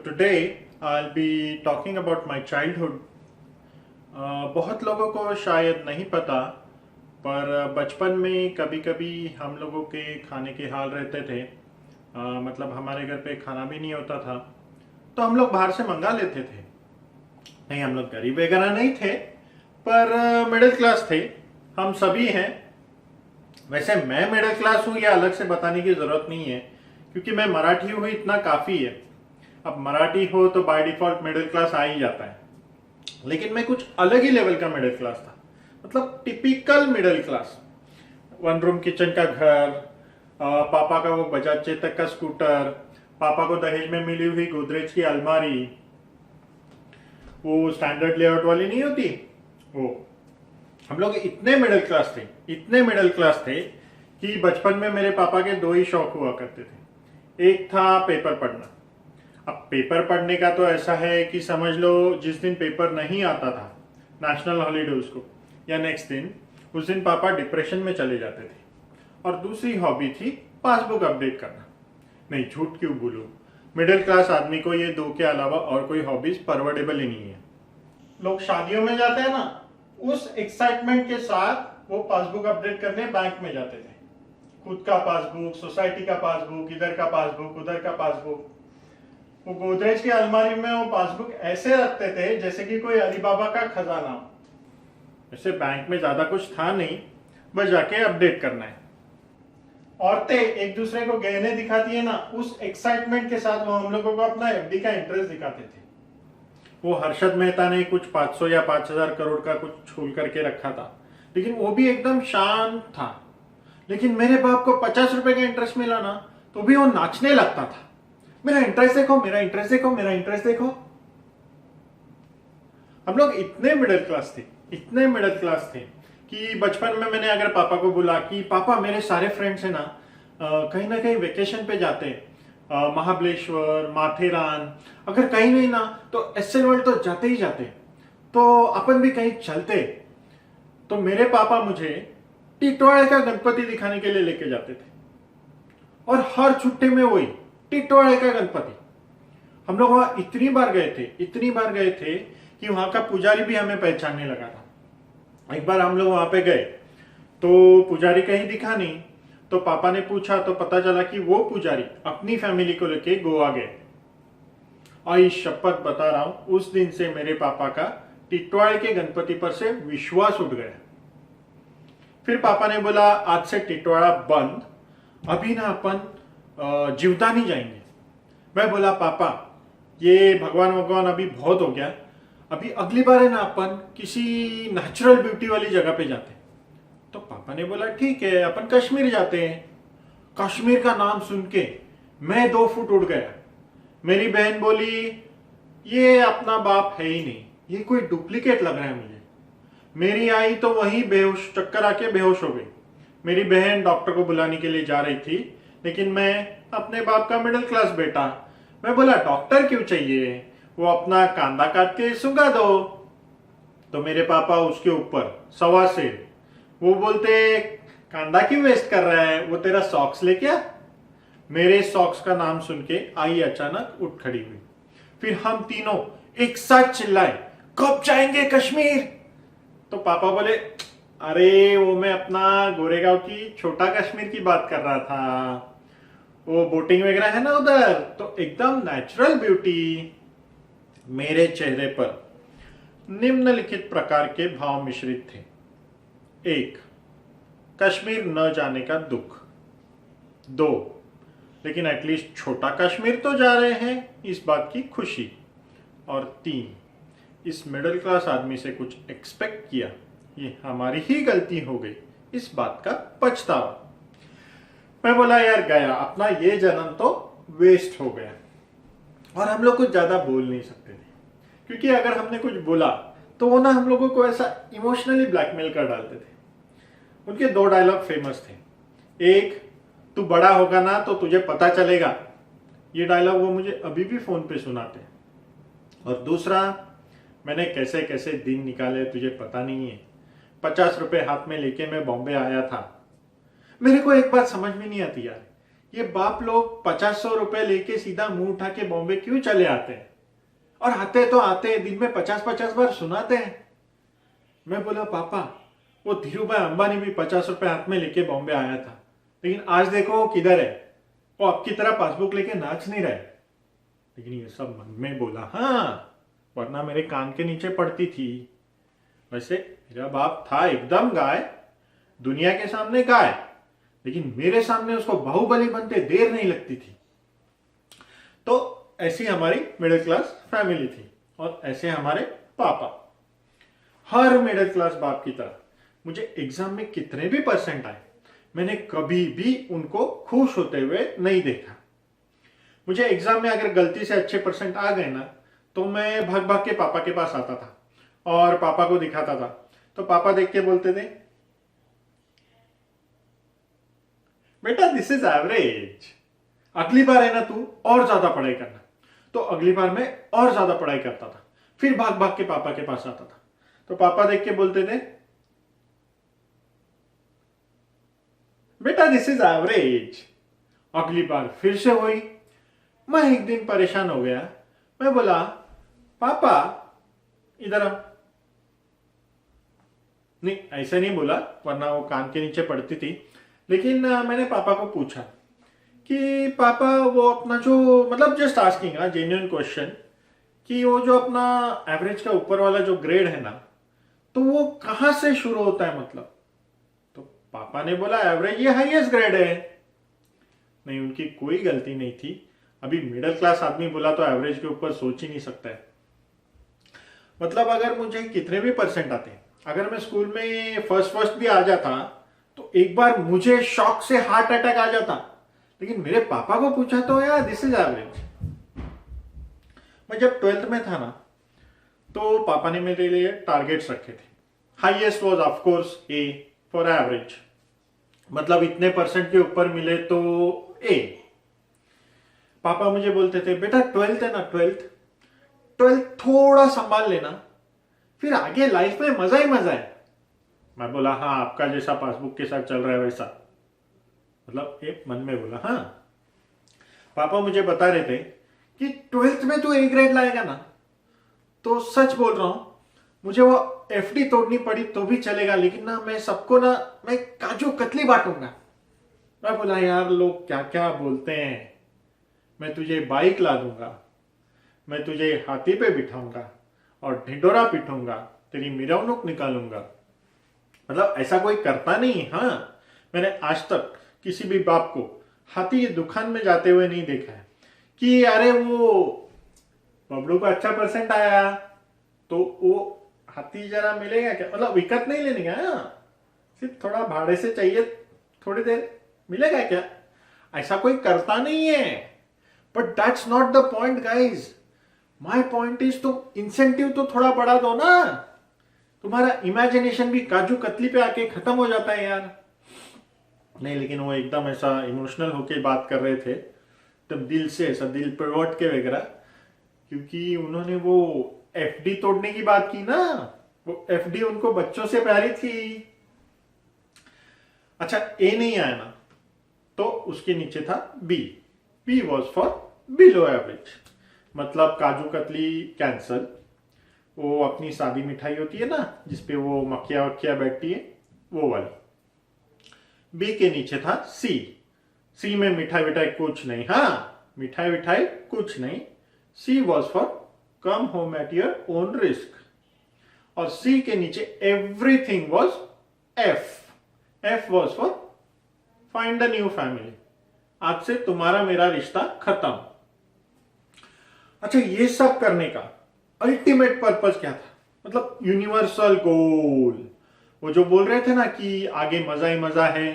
today I'll be talking about my childhood. बहुत लोगों को शायद नहीं पता, पर बचपन में कभी कभी हम लोगों के खाने के हाल रहते थे। मतलब हमारे घर पे खाना भी नहीं होता था, तो हम लोग बाहर से मंगा लेते थे। नहीं, हम लोग गरीब वगैरह नहीं थे, पर मिडिल क्लास थे। हम सभी हैं। वैसे मैं मिडिल क्लास हूँ या अलग से बताने की ज़रूरत नहीं है, क्योंकि मैं मराठी हूँ, इतना काफ़ी है। अब मराठी हो तो बाय डिफॉल्ट मिडिल क्लास आ ही जाता है, लेकिन मैं कुछ अलग ही लेवल का मिडिल क्लास था। मतलब typical middle class. 1 room kitchen का घर, पापा का वो बजाज चेतक का स्कूटर, पापा को दहेज में मिली हुई गोदरेज की अलमारी, वो स्टैंडर्ड लेआउट वाली नहीं होती वो। हम लोग इतने मिडिल क्लास थे, इतने मिडिल क्लास थे कि बचपन में मेरे पापा के 2 ही शौक हुआ करते थे। एक था पेपर पढ़ना। अब पेपर पढ़ने का तो ऐसा है कि समझ लो, जिस दिन पेपर नहीं आता था, नेशनल हॉलीडे उसको, या नेक्स्ट दिन, उस दिन पापा डिप्रेशन में चले जाते थे। और दूसरी हॉबी थी पासबुक अपडेट करना। नहीं, झूठ क्यों बोलूं, मिडिल क्लास आदमी को ये 2 के अलावा और कोई हॉबीज परवडेबल ही नहीं है। लोग शादियों में जाते हैं ना, उस एक्साइटमेंट के साथ वो पासबुक अपडेट करने बैंक में जाते थे। खुद का पासबुक, सोसाइटी का पासबुक, इधर का पासबुक, उधर का पासबुक। वो गोदरेज की अलमारी में वो पासबुक ऐसे रखते थे जैसे कि कोई अलीबाबा का खजाना। वैसे बैंक में ज्यादा कुछ था नहीं, बस जाके अपडेट करना है। औरतें एक दूसरे को गहने दिखाती है ना, उस एक्साइटमेंट के साथ वो हम लोगों को अपना एफडी का इंटरेस्ट दिखाते थे। वो हर्षद मेहता ने कुछ 500 या 5000 करोड़ का कुछ छूल करके रखा था, लेकिन वो भी एकदम शांत था। लेकिन मेरे बाप को 50 रुपए का इंटरेस्ट मिला ना, तो भी वो नाचने लगता था। मेरा इंटरेस्ट देखो, मेरा इंटरेस्ट देखो, मेरा इंटरेस्ट देखो। हम लोग इतने मिडिल क्लास थे, इतने मिडिल क्लास थे कि बचपन में मैंने अगर पापा को बोला कि पापा मेरे सारे फ्रेंड्स हैं ना, कहीं ना कहीं वेकेशन पे जाते हैं, महाबलेश्वर, माथेरान, अगर कहीं नहीं ना तो एसएल वर्ल्ड तो जाते ही जाते, तो अपन भी कहीं चलते। तो मेरे पापा मुझे टिटवाड़े का गणपति दिखाने के लिए लेके जाते थे, और हर छुट्टी में वही टिटवाड़े का गणपति। हम लोग वहां इतनी बार गए थे, इतनी बार गए थे कि वहां का पुजारी भी हमें पहचानने लगा था। एक बार हम लोग वहां पे गए तो पुजारी कहीं दिखा नहीं, तो पापा ने पूछा तो पता चला कि वो पुजारी अपनी फैमिली को लेके गोवा गए। आई शपथ बता रहा हूं, उस दिन से मेरे पापा का टिटवाड़े के गणपति पर से विश्वास उठ गया। फिर पापा ने बोला आज से टिटवाड़ा बंद, अभी ना अपन जीवदानी जाएंगे। मैं बोला पापा ये भगवान अभी बहुत हो गया, अभी अगली बार है ना अपन किसी नेचुरल ब्यूटी वाली जगह पे जाते। तो पापा ने बोला ठीक है, अपन कश्मीर जाते हैं। कश्मीर का नाम सुन के मैं 2 फुट उड़ गया। मेरी बहन बोली ये अपना बाप है ही नहीं, ये कोई डुप्लीकेट लग रहा है मुझे। मेरी आई तो वही बेहोश, चक्कर आके बेहोश हो गई। मेरी बहन डॉक्टर को बुलाने के लिए जा रही थी, लेकिन मैं अपने बाप का मिडिल क्लास बेटा, मैं बोला डॉक्टर क्यों चाहिए, वो अपना कांदा काट के सूंघा दो। तो मेरे पापा उसके ऊपर सवा से वो बोलते कांदा क्यों वेस्ट कर रहा है, वो तेरा सॉक्स ले क्या। मेरे सॉक्स का नाम सुन के आई अचानक उठ खड़ी हुई। फिर हम तीनों एक साथ चिल्लाए कब जाएंगे कश्मीर। तो पापा बोले अरे वो मैं अपना गोरेगांव की छोटा कश्मीर की बात कर रहा था, वो बोटिंग वगैरह है ना उधर, तो एकदम नेचुरल ब्यूटी। मेरे चेहरे पर निम्नलिखित प्रकार के भाव मिश्रित थे। 1, कश्मीर न जाने का दुख। 2, लेकिन एटलीस्ट छोटा कश्मीर तो जा रहे हैं, इस बात की खुशी। और 3, इस मिडिल क्लास आदमी से कुछ एक्सपेक्ट किया, ये हमारी ही गलती हो गई, इस बात का पछतावा। मैं बोला यार गया अपना ये जन्म तो वेस्ट हो गया। और हम लोग कुछ ज्यादा बोल नहीं सकते थे, क्योंकि अगर हमने कुछ बोला तो वो ना हम लोगों को ऐसा इमोशनली ब्लैकमेल कर डालते थे। उनके 2 डायलॉग फेमस थे। एक, तू बड़ा होगा ना तो तुझे पता चलेगा, ये डायलॉग वो मुझे अभी भी फोन पे सुनाते। और दूसरा, मैंने कैसे कैसे दिन निकाले तुझे पता नहीं है, 50 रुपए हाथ में लेके मैं बॉम्बे आया था। मेरे को एक बात समझ में नहीं आती यार, ये बाप लोग 50-100 रुपए लेके सीधा मुंह उठा के बॉम्बे क्यों चले आते हैं, और आते तो आते हैं दिन में 50-50 बार सुनाते हैं। मैं बोला पापा, वो धीरू भाई अंबानी भी 50 रुपए हाथ में लेके बॉम्बे आया था, लेकिन आज देखो वो किधर है, वो आपकी तरह पासबुक लेके नाच नहीं रहे। लेकिन ये सब मन में बोला, हाँ, वरना मेरे कान के नीचे पड़ती थी। वैसे मेरा बाप था एकदम गाय, दुनिया के सामने गाय, लेकिन मेरे सामने उसको बाहुबली बनते देर नहीं लगती थी। तो ऐसी हमारी मिडिल क्लास फैमिली थी, और ऐसे हमारे पापा। हर मिडिल क्लास बाप की तरह मुझे एग्जाम में कितने भी परसेंट आए, मैंने कभी भी उनको खुश होते हुए नहीं देखा। मुझे एग्जाम में अगर गलती से अच्छे परसेंट आ गए ना, तो मैं भाग भाग के पापा के पास आता था और पापा को दिखाता था। तो पापा देख के बोलते थे, बेटा दिस इज एवरेज, अगली बार है ना तू और ज्यादा पढ़ाई करना। तो अगली बार मैं और ज्यादा पढ़ाई करता था, फिर भाग भाग के पापा के पास आता था। तो पापा देख के बोलते थे, बेटा दिस इज एवरेज, अगली बार फिर से हुई। मैं एक दिन परेशान हो गया, मैं बोला पापा इधर आओ। नहीं, ऐसा नहीं बोला, वरना वो कान के नीचे पड़ती थी। लेकिन मैंने पापा को पूछा कि पापा वो अपना जो, मतलब जस्ट आस्किंग जेन्युइन क्वेश्चन, कि वो जो अपना एवरेज का ऊपर वाला जो ग्रेड है ना, तो वो कहां से शुरू होता है मतलब। तो पापा ने बोला एवरेज ये हाईएस्ट ग्रेड है। नहीं, उनकी कोई गलती नहीं थी। अभी मिडिल क्लास आदमी बोला तो एवरेज के ऊपर सोच ही नहीं सकता है। मतलब अगर मुझे कितने भी परसेंट आते, अगर मैं स्कूल में फर्स्ट भी आ जाता, तो एक बार मुझे शॉक से हार्ट अटैक आ जाता। लेकिन मेरे पापा को पूछा तो यार दिस इज एवरेज। मैं जब 12th में था ना, तो पापा ने मेरे लिए टारगेट्स रखे थे। Highest was of course A for average, मतलब इतने परसेंट के ऊपर मिले तो ए। पापा मुझे बोलते थे, बेटा 12th है ना, 12th थोड़ा संभाल लेना, फिर आगे लाइफ में मजा ही मजा है। मैं बोला हाँ, आपका जैसा पासबुक के साथ चल रहा है वैसा, मतलब एक मन में बोला हाँ। पापा मुझे बता रहे थे कि 12th में तो ए ग्रेड लाएगा ना, तो सच बोल रहा हूं, मुझे वो एफडी तोड़नी पड़ी तो भी चलेगा, लेकिन ना मैं सबको ना, मैं काजू कतली बांटूंगा। मैं बोला यार लोग क्या क्या बोलते हैं, मैं तुझे बाइक ला दूंगा, मैं तुझे हाथी पे बिठाऊंगा और ढिंडोरा पीटूंगा, तेरी मिरौनुक निकालूंगा। मतलब ऐसा कोई करता नहीं। हाँ, मैंने आज तक किसी भी बाप को हाथी की दुकान में जाते हुए नहीं देखा है कि अरे वो बबलू का अच्छा परसेंट आया तो वो हाथी जरा मिलेगा क्या, मतलब विकत नहीं लेने का, सिर्फ थोड़ा भाड़े से चाहिए, थोड़ी देर मिलेगा क्या, ऐसा कोई करता नहीं है। But that's not the point guys. My point is, तुम इंसेंटिव तो थोड़ा बढ़ा दो ना, तुम्हारा इमेजिनेशन भी काजू कतली पे आके खत्म हो जाता है यार। नहीं, लेकिन वो एकदम ऐसा इमोशनल होके बात कर रहे थे, तब दिल से, ऐसा दिल पर लौट के वगैरह, क्योंकि उन्होंने वो एफडी तोड़ने की बात की ना, वो एफडी उनको बच्चों से प्यारी थी। अच्छा, ए नहीं आया ना, तो उसके नीचे था B. B was for below average, मतलब काजू कतली कैंसल। वो अपनी सादी मिठाई होती है ना, जिसपे वो मक्खिया वक्खिया बैठती है, वो वाली। बी के नीचे था सी। सी में मिठाई विठाई कुछ नहीं, हाँ, मिठाई विठाई कुछ नहीं। C was for come home at your own risk. और सी के नीचे everything was F. F was for find a new family, आज से तुम्हारा मेरा रिश्ता खत्म। अच्छा, ये सब करने का अल्टीमेट पर्पस क्या था, मतलब यूनिवर्सल गोल। वो जो बोल रहे थे ना कि आगे मजा ही मजा है,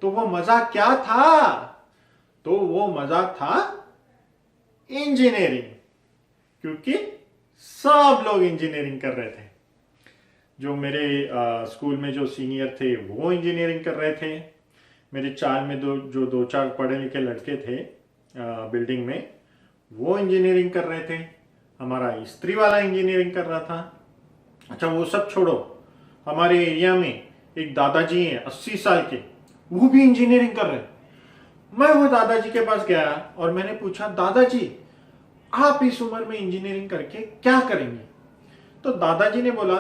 तो वो मजा क्या था, तो वो मजा था इंजीनियरिंग, क्योंकि सब लोग इंजीनियरिंग कर रहे थे। जो मेरे स्कूल में जो सीनियर थे वो इंजीनियरिंग कर रहे थे। मेरे चार में दो चार पढ़े लिखे लड़के थे बिल्डिंग में, वो इंजीनियरिंग कर रहे थे। हमारा स्त्री वाला इंजीनियरिंग कर रहा था। अच्छा, वो सब छोड़ो, हमारे एरिया में एक दादाजी हैं 80 साल के, वो भी इंजीनियरिंग कर रहे हैं। मैं वो दादाजी के पास गया और मैंने पूछा, दादाजी आप इस उम्र में इंजीनियरिंग करके क्या करेंगे? तो दादाजी ने बोला,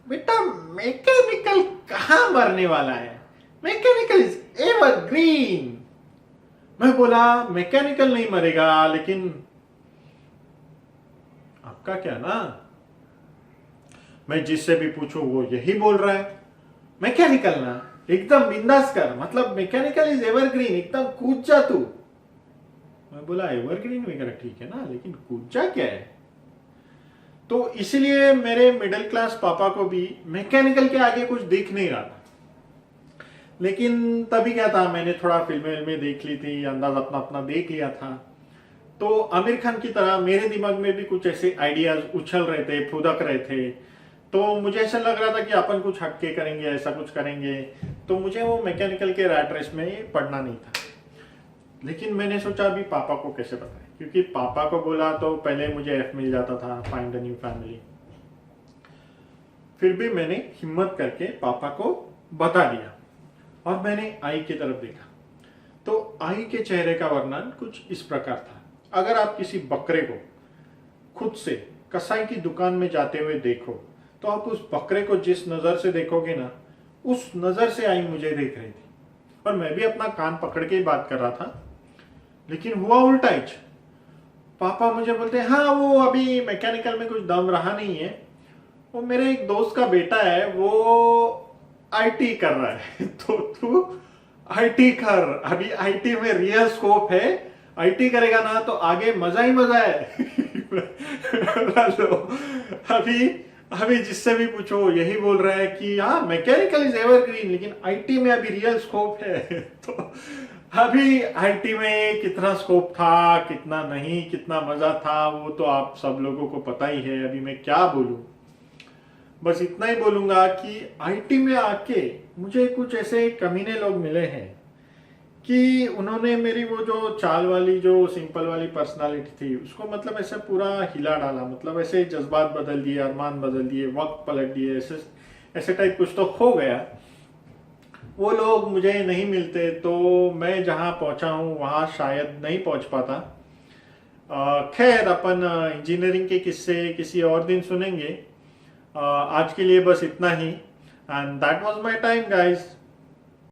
बेटा मैकेनिकल कहाँ मरने वाला है, मैकेनिकल इज एवरग्रीन। मैं बोला मैकेनिकल नहीं मरेगा, लेकिन आपका क्या ना, मैं जिससे भी पूछूं वो यही बोल रहा है, मैकेनिकल ना एकदम बिंदास कर, मतलब मैकेनिकल इज एवरग्रीन, एकदम कूद जा तू। मैं बोला एवरग्रीन वगैरह ठीक है ना, लेकिन कूद जा क्या है? तो इसलिए मेरे मिडिल क्लास पापा को भी मैकेनिकल के आगे कुछ दिख नहीं रहा था। लेकिन तभी क्या था, मैंने थोड़ा फिल्में देख ली थी, अंदाज अपना अपना देख लिया था। तो आमिर खान की तरह मेरे दिमाग में भी कुछ ऐसे आइडियाज उछल रहे थे, फुदक रहे थे। तो मुझे ऐसा लग रहा था कि अपन कुछ हटके करेंगे, ऐसा कुछ करेंगे। तो मुझे वो मैकेनिकल के रैट रेस में पढ़ना नहीं था। लेकिन मैंने सोचा अभी पापा को कैसे बताएं, क्योंकि पापा को बोला तो पहले मुझे एफ मिल जाता था, फाइंड अ न्यू फैमिली। फिर भी मैंने हिम्मत करके पापा को बता दिया और मैंने आई की तरफ देखा। तो आई के चेहरे का वर्णन कुछ इस प्रकार था। अगर आप किसी बकरे को खुद से कसाई की दुकान में जाते हुए देखो, तो आप उस बकरे को जिस नजर से देखोगे ना, उस नजर से आई मुझे देख रही थी। और मैं भी अपना कान पकड़ के ही बात कर रहा था, लेकिन हुआ उल्टा ही। पापा मुझे बोलते हैं, हाँ वो अभी मैकेनिकल में कुछ दम रहा नहीं है, वो मेरे एक दोस्त का बेटा है, वो आईटी कर रहा है। तो तू आईटी कर, अभी आईटी में रियल स्कोप है, आईटी करेगा ना तो आगे मजा ही मजा है। लो, अभी अभी जिससे भी पूछो यही बोल रहा है कि हाँ मैकेनिकल इज एवरग्रीन, लेकिन आईटी में अभी रियल स्कोप है। तो अभी आईटी में कितना स्कोप था, कितना नहीं, कितना मजा था, वो तो आप सब लोगों को पता ही है। अभी मैं क्या बोलूं, बस इतना ही बोलूंगा कि आईटी में आके मुझे कुछ ऐसे कमीने लोग मिले हैं कि उन्होंने मेरी वो जो चाल वाली, जो सिंपल वाली पर्सनालिटी थी, उसको मतलब ऐसे पूरा हिला डाला। मतलब ऐसे जज्बात बदल दिए, अरमान बदल दिए, वक्त पलट दिए, ऐसे ऐसे टाइप कुछ तो हो गया। वो लोग मुझे नहीं मिलते तो मैं जहाँ पहुँचा हूँ वहाँ शायद नहीं पहुँच पाता। खैर, अपन इंजीनियरिंग के किस्से किसी और दिन सुनेंगे। आज के लिए बस इतना ही। And that was my time guys.